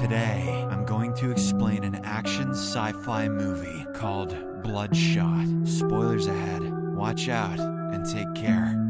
Today, I'm going to explain an action sci-fi movie called Bloodshot. Spoilers ahead. Watch out and take care.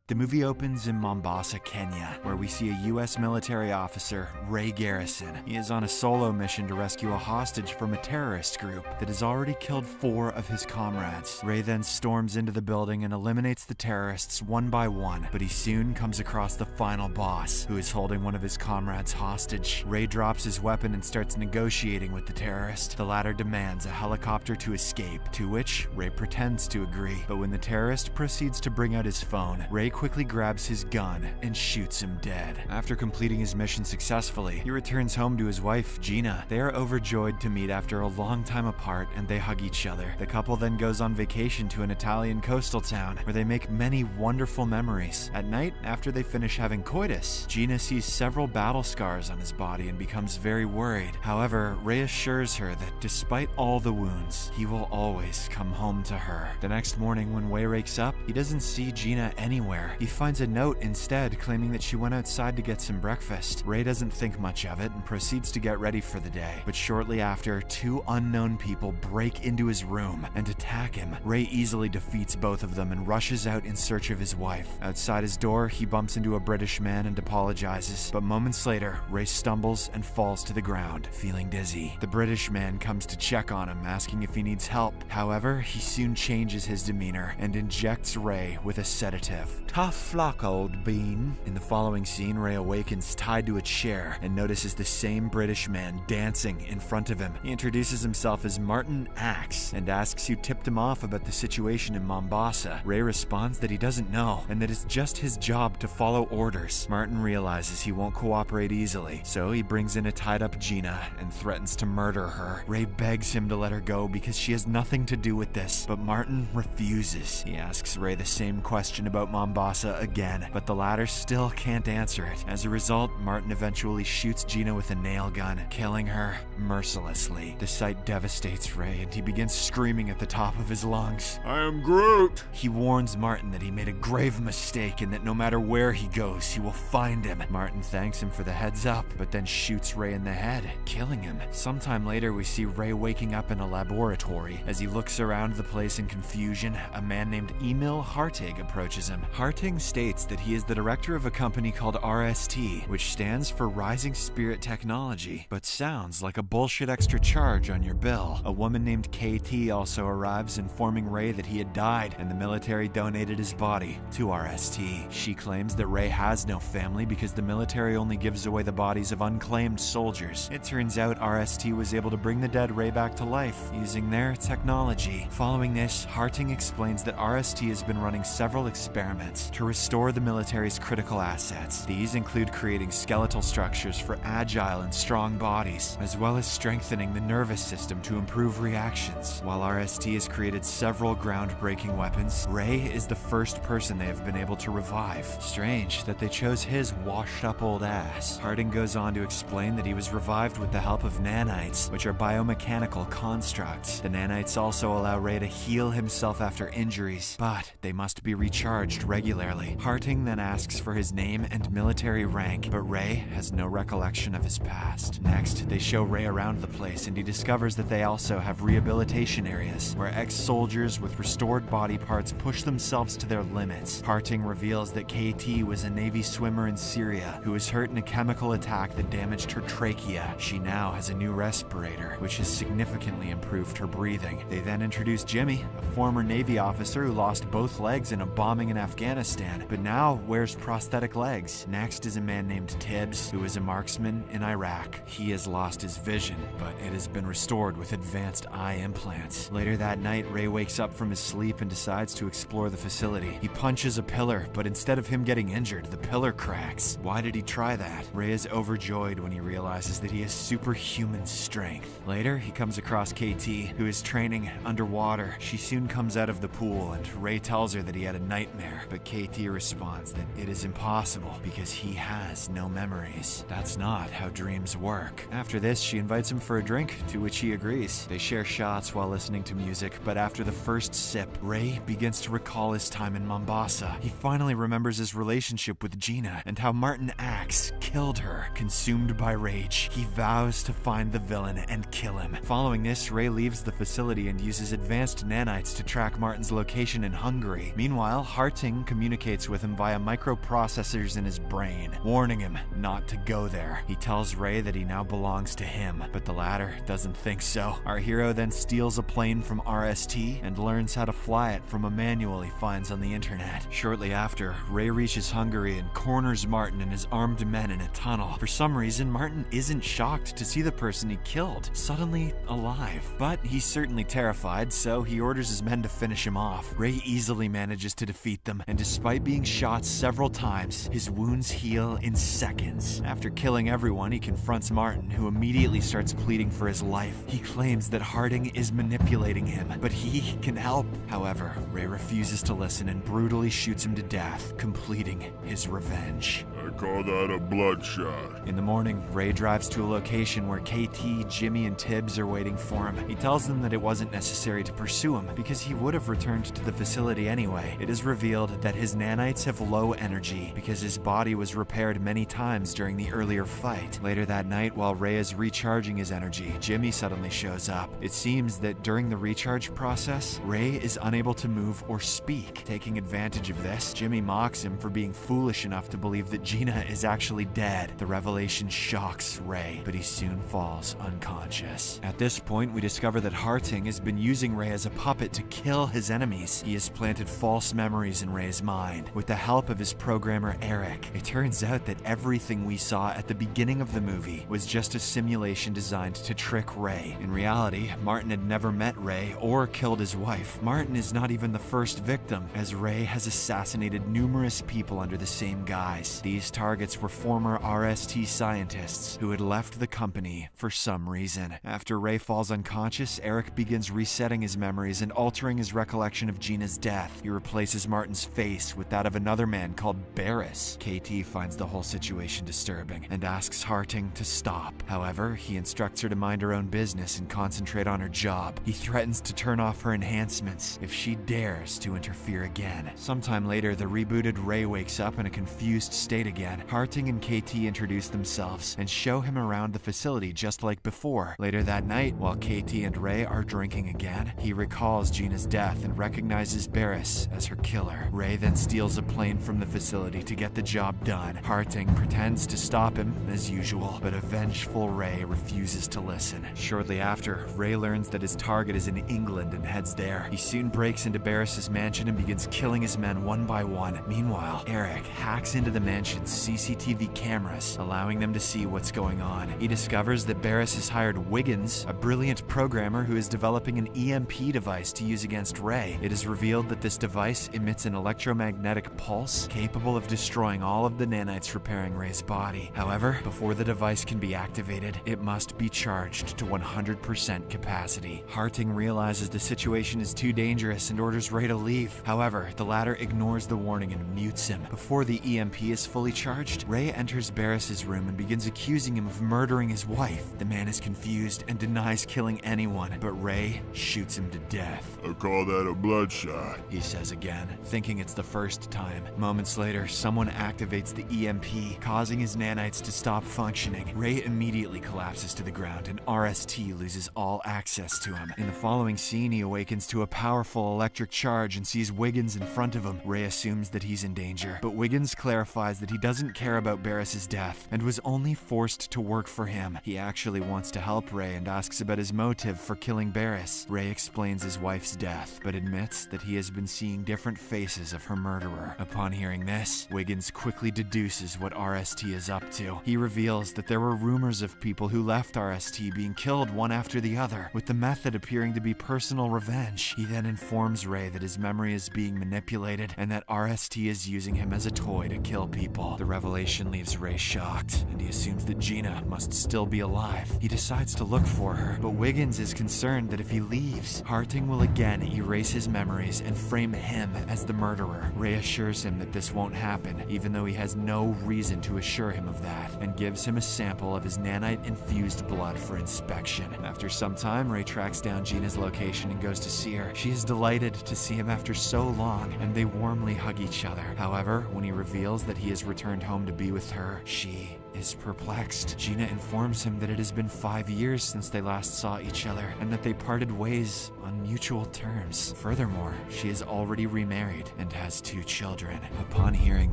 The movie opens in Mombasa, Kenya, where we see a U.S. military officer, Ray Garrison. He is on a solo mission to rescue a hostage from a terrorist group that has already killed 4 of his comrades. Ray then storms into the building and eliminates the terrorists one by one, but he soon comes across the final boss, who is holding one of his comrades hostage. Ray drops his weapon and starts negotiating with the terrorist. The latter demands a helicopter to escape, to which Ray pretends to agree. But when the terrorist proceeds to bring out his phone, Ray quickly grabs his gun and shoots him dead. After completing his mission successfully, he returns home to his wife, Gina. They are overjoyed to meet after a long time apart, and they hug each other. The couple then goes on vacation to an Italian coastal town, where they make many wonderful memories. At night, after they finish having coitus, Gina sees several battle scars on his body and becomes very worried. However, Ray assures her that despite all the wounds, he will always come home to her. The next morning, when Ray wakes up, he doesn't see Gina anywhere. He finds a note instead claiming that she went outside to get some breakfast. Ray doesn't think much of it and proceeds to get ready for the day. But shortly after, 2 unknown people break into his room and attack him. Ray easily defeats both of them and rushes out in search of his wife. Outside his door, he bumps into a British man and apologizes. But moments later, Ray stumbles and falls to the ground, feeling dizzy. The British man comes to check on him, asking if he needs help. However, he soon changes his demeanor and injects Ray with a sedative. Tough luck, old bean. In the following scene, Ray awakens tied to a chair and notices the same British man dancing in front of him. He introduces himself as Martin Axe and asks who tipped him off about the situation in Mombasa. Ray responds that he doesn't know and that it's just his job to follow orders. Martin realizes he won't cooperate easily, so he brings in a tied-up Gina and threatens to murder her. Ray begs him to let her go because she has nothing to do with this, but Martin refuses. He asks Ray the same question about Mombasa again, but the latter still can't answer it. As a result, Martin eventually shoots Gina with a nail gun, killing her mercilessly. The sight devastates Ray, and he begins screaming at the top of his lungs, "I am Groot!" He warns Martin that he made a grave mistake and that no matter where he goes, he will find him. Martin thanks him for the heads up, but then shoots Ray in the head, killing him. Sometime later, we see Ray waking up in a laboratory. As he looks around the place in confusion, a man named Emil Hartig approaches him. Harting states that he is the director of a company called RST, which stands for Rising Spirit Technology, but sounds like a bullshit extra charge on your bill. A woman named KT also arrives, informing Ray that he had died and the military donated his body to RST. She claims that Ray has no family because the military only gives away the bodies of unclaimed soldiers. It turns out RST was able to bring the dead Ray back to life using their technology. Following this, Harting explains that RST has been running several experiments to restore the military's critical assets. These include creating skeletal structures for agile and strong bodies, as well as strengthening the nervous system to improve reactions. While RST has created several groundbreaking weapons, Ray is the first person they have been able to revive. Strange that they chose his washed-up old ass. Harding goes on to explain that he was revived with the help of nanites, which are biomechanical constructs. The nanites also allow Ray to heal himself after injuries, but they must be recharged regularly. Harting then asks for his name and military rank, but Ray has no recollection of his past. Next, they show Ray around the place, and he discovers that they also have rehabilitation areas, where ex-soldiers with restored body parts push themselves to their limits. Harting reveals that KT was a Navy swimmer in Syria who was hurt in a chemical attack that damaged her trachea. She now has a new respirator, which has significantly improved her breathing. They then introduce Jimmy, a former Navy officer who lost both legs in a bombing in Afghanistan, but now wears prosthetic legs. Next is a man named Tibbs, who is a marksman in Iraq. He has lost his vision, but it has been restored with advanced eye implants. Later that night, Ray wakes up from his sleep and decides to explore the facility. He punches a pillar, but instead of him getting injured, the pillar cracks. Why did he try that? Ray is overjoyed when he realizes that he has superhuman strength. Later, he comes across KT, who is training underwater. She soon comes out of the pool, and Ray tells her that he had a nightmare, but KT responds that it is impossible because he has no memories. That's not how dreams work. After this, she invites him for a drink, to which he agrees. They share shots while listening to music, but after the first sip, Ray begins to recall his time in Mombasa. He finally remembers his relationship with Gina and how Martin Axe killed her. Consumed by rage, he vows to find the villain and kill him. Following this, Ray leaves the facility and uses advanced nanites to track Martin's location in Hungary. Meanwhile, Harting communicates with him via microprocessors in his brain, warning him not to go there. He tells Ray that he now belongs to him, but the latter doesn't think so. Our hero then steals a plane from RST and learns how to fly it from a manual he finds on the internet. Shortly after, Ray reaches Hungary and corners Martin and his armed men in a tunnel. For some reason, Martin isn't shocked to see the person he killed suddenly alive, but he's certainly terrified, so he orders his men to finish him off. Ray easily manages to defeat them, and despite being shot several times, his wounds heal in seconds. After killing everyone, he confronts Martin, who immediately starts pleading for his life. He claims that Harding is manipulating him, but he can help. However, Ray refuses to listen and brutally shoots him to death, completing his revenge. I call that a bloodshot. In the morning, Ray drives to a location where KT, Jimmy, and Tibbs are waiting for him. He tells them that it wasn't necessary to pursue him because he would have returned to the facility anyway. It is revealed that his nanites have low energy because his body was repaired many times during the earlier fight. Later that night, while Ray is recharging his energy, Jimmy suddenly shows up. It seems that during the recharge process, Ray is unable to move or speak. Taking advantage of this, Jimmy mocks him for being foolish enough to believe that Gina is actually dead. The revelation shocks Ray, but he soon falls unconscious. At this point, we discover that Harting has been using Ray as a puppet to kill his enemies. He has planted false memories in Ray's mind. With the help of his programmer Eric, it turns out that everything we saw at the beginning of the movie was just a simulation designed to trick Ray. In reality, Martin had never met Ray or killed his wife. Martin is not even the first victim, as Ray has assassinated numerous people under the same guise. These targets were former RST scientists who had left the company for some reason. After Ray falls unconscious, Eric begins resetting his memories and altering his recollection of Gina's death. He replaces Martin's face with that of another man called Barris. KT finds the whole situation disturbing and asks Harting to stop. However, he instructs her to mind her own business and concentrate on her job. He threatens to turn off her enhancements if she dares to interfere again. Sometime later, the rebooted Ray wakes up in a confused state again. Harting and KT introduce themselves and show him around the facility just like before. Later that night, while KT and Ray are drinking again, he recalls Gina's death and recognizes Barris as her killer. Ray then steals a plane from the facility to get the job done. Harting pretends to stop him as usual, but a vengeful Ray refuses to listen. Shortly after, Ray learns that his target is in England and heads there. He soon breaks into Barris's mansion and begins killing his men one by one. Meanwhile, Eric hacks into the mansion's CCTV cameras, allowing them to see what's going on. He discovers that Barris has hired Wiggins, a brilliant programmer who is developing an EMP device to use against Ray. It is revealed that this device emits an electromagnetic pulse capable of destroying all of the nanites repairing Ray's body. However, before the device can be activated, it must be charged to 100% capacity. Harting realizes the situation is too dangerous and orders Ray to leave. However, the latter ignores the warning and mutes him. Before the EMP is fully charged, Ray enters Barris's room and begins accusing him of murdering his wife. The man is confused and denies killing anyone, but Ray shoots him to death. I call that a bloodshot. He says again, thinking it's the first time. Moments later, someone activates the EMP, causing his nanites to stop functioning. Ray immediately collapses to the ground and RST loses all access to him. In the following scene, he awakens to a powerful electric charge and sees Wiggins in front of him. Ray assumes that he's in danger, but Wiggins clarifies that he doesn't care about Barris's death and was only forced to work for him. He actually wants to help Ray and asks about his motive for killing Barris. Ray explains his wife's death, but admits that he has been seeing different faces of her murderer. Upon hearing this, Wiggins quickly deduces what RST is up to. He reveals that there were rumors of people who left RST being killed one after the other, with the method appearing to be personal revenge. He then informs Ray that his memory is being manipulated and that RST is using him as a toy to kill people. The revelation leaves Ray shocked, and he assumes that Gina must still be alive. He decides to look for her, but Wiggins is concerned that if he leaves, Harting will again erase his memories and frame him as the murderer. her. Ray assures him that this won't happen, even though he has no reason to assure him of that, and gives him a sample of his nanite-infused blood for inspection. After some time, Ray tracks down Gina's location and goes to see her. She is delighted to see him after so long, and they warmly hug each other. However, when he reveals that he has returned home to be with her, she is perplexed. Gina informs him that it has been 5 years since they last saw each other, and that they parted ways on mutual terms. Furthermore, she is already remarried and has 2 children. Upon hearing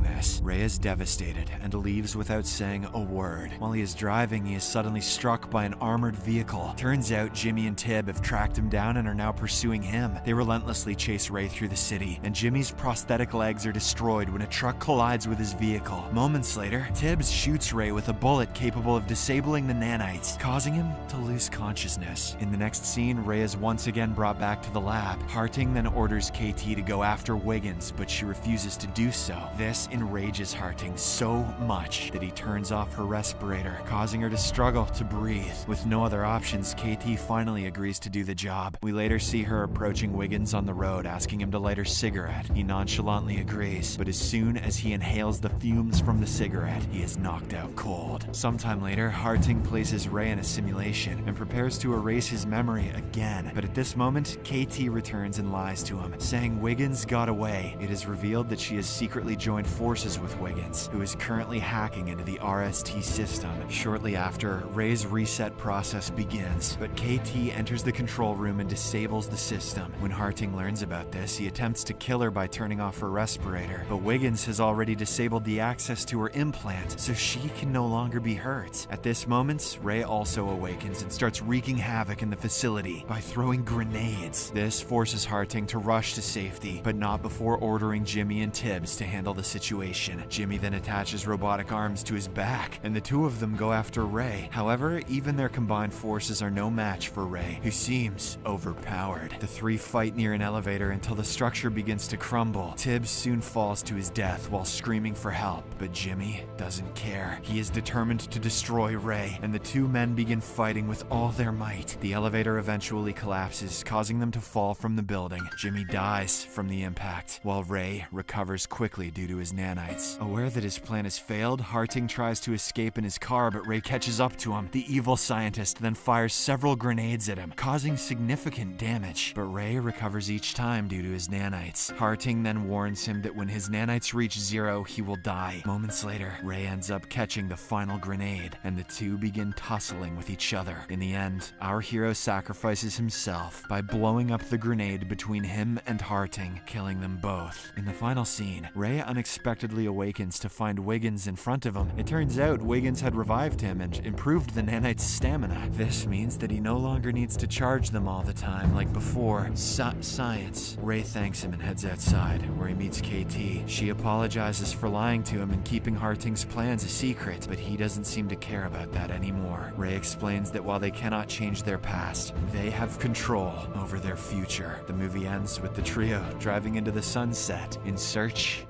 this, Ray is devastated and leaves without saying a word. While he is driving, he is suddenly struck by an armored vehicle. Turns out Jimmy and Tib have tracked him down and are now pursuing him. They relentlessly chase Ray through the city, and Jimmy's prosthetic legs are destroyed when a truck collides with his vehicle. Moments later, Tibbs shoots Ray with a bullet capable of disabling the nanites, causing him to lose consciousness. In the next scene, Ray is once again brought back to the lab. Harting then orders KT to go after Wiggins, but she refuses to do so. This enrages Harting so much that he turns off her respirator, causing her to struggle to breathe. With no other options, KT finally agrees to do the job. We later see her approaching Wiggins on the road, asking him to light her cigarette. He nonchalantly agrees, but as soon as he inhales the fumes from the cigarette, he is knocked out cold. Sometime later, Harting places Ray in a simulation and prepares to erase his memory again. But at this moment, KT returns and lies to him, saying Wiggins got away. It is revealed that she has secretly joined forces with Wiggins, who is currently hacking into the RST system. Shortly after, Ray's reset process begins, but KT enters the control room and disables the system. When Harting learns about this, he attempts to kill her by turning off her respirator, but Wiggins has already disabled the access to her implant, so she can no longer be hurt. At this moment, Ray also awakens and starts wreaking havoc in the facility by throwing grenades. This forces Harting to rush to safety, but not before ordering Jimmy and Tibbs to handle the situation. Jimmy then attaches robotic arms to his back, and the two of them go after Ray. However, even their combined forces are no match for Ray, who seems overpowered. The three fight near an elevator until the structure begins to crumble. Tibbs soon falls to his death while screaming for help, but Jimmy doesn't care. He is determined to destroy Ray, and the two men begin fighting with all their might. The elevator eventually collapses, causing them to fall from the building. Jimmy dies from the impact, while Ray recovers quickly due to his nanites. Aware that his plan has failed, Harting tries to escape in his car, but Ray catches up to him. The evil scientist then fires several grenades at him, causing significant damage, but Ray recovers each time due to his nanites. Harting then warns him that when his nanites reach 0, he will die. Moments later, Ray ends up catching the final grenade, and the two begin tussling with each other. In the end, our hero sacrifices himself by blowing up the grenade between him and Harting, killing them both. In the final scene, Ray unexpectedly awakens to find Wiggins in front of him. It turns out Wiggins had revived him and improved the nanite's stamina. This means that he no longer needs to charge them all the time like before. Science. Ray thanks him and heads outside, where he meets KT. She apologizes for lying to him and keeping Harting's plans a secret, but he doesn't seem to care about that anymore. Ray explains that while they cannot change their past, they have control over their future. The movie ends with the trio driving into the sunset in search.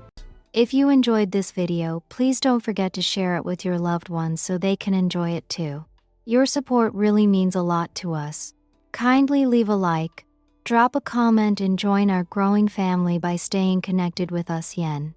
If you enjoyed this video, please don't forget to share it with your loved ones so they can enjoy it too. Your support really means a lot to us. Kindly leave a like, drop a comment and join our growing family by staying connected with us. Yen.